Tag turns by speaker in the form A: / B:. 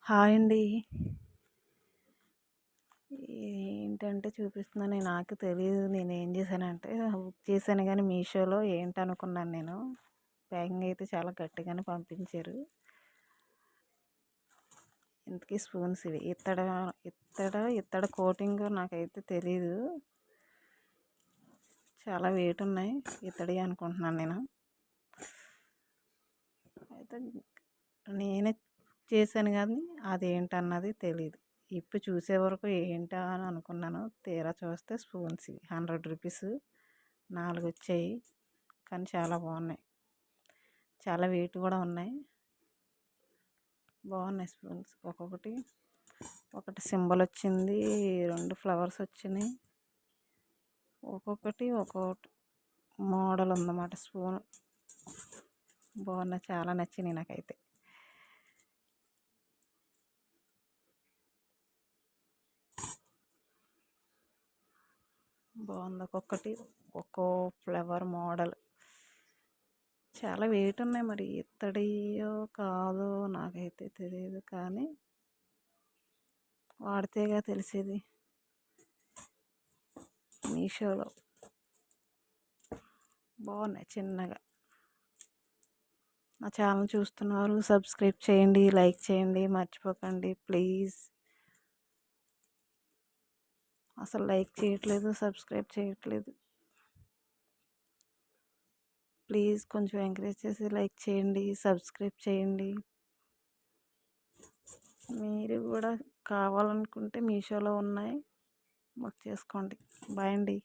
A: Hi అండి. ఏంటంటే చూపిస్తున్నాను నాకు తెలీదు నేనేం చేశానంటే బుక్ చేశాను గానీ మీషోలో ఏంటనుకున్నాను నేను. ప్యాకింగ్ అయితే చాలా గట్టిగానే పంపించారు. ఇంతకీ స్పూన్స్ ఇవి ఇత్తడి కోటింగ్ నాకైతే తెలీదు. చాలా వెయిట్ ఉన్నాయి. ఇత్తడి అనుకుంటున్నాను నేను. అయితే నేనే చేశాను కానీ అదేంటన్నది తెలీదు. ఇప్పి చూసే వరకు ఏంటా అని అనుకున్నాను. తీరా చూస్తే స్పూన్స్ ఇవి 100 రూపీస్ 4 వచ్చాయి. కానీ చాలా బాగున్నాయి. చాలా వెయిట్ కూడా ఉన్నాయి. బాగున్నాయి స్పూన్స్. ఒకటి సింబల్ వచ్చింది, 2 ఫ్లవర్స్ వచ్చినాయి. ఒక్కొక్కటి మోడల్ ఉందన్నమాట. స్పూన్ బాగున్నాయి, చాలా నచ్చినాయి నాకైతే. బాగుంది. ఒక్కో ఫ్లవర్ మోడల్. చాలా వెయిట్ ఉన్నాయి. మరి ఇత్తడియో కాదో నాకైతే తెలియదు, కానీ వాడితేగా తెలిసేది. మీషోలో బాగున్నాయి చిన్నగా. నా ఛానల్ చూస్తున్నారు, సబ్స్క్రైబ్ చేయండి, లైక్ చేయండి, మర్చిపోకండి ప్లీజ్. అసలు లైక్ చేయట్లేదు, సబ్స్క్రైబ్ చేయట్లేదు. ప్లీజ్ కొంచెం ఎంకరేజ్ చేసి లైక్ చేయండి, సబ్స్క్రైబ్ చేయండి. మీరు కూడా కావాలనుకుంటే మీషోలో ఉన్నాయి, బుక్ చేసుకోండి. బాయ్ అండి.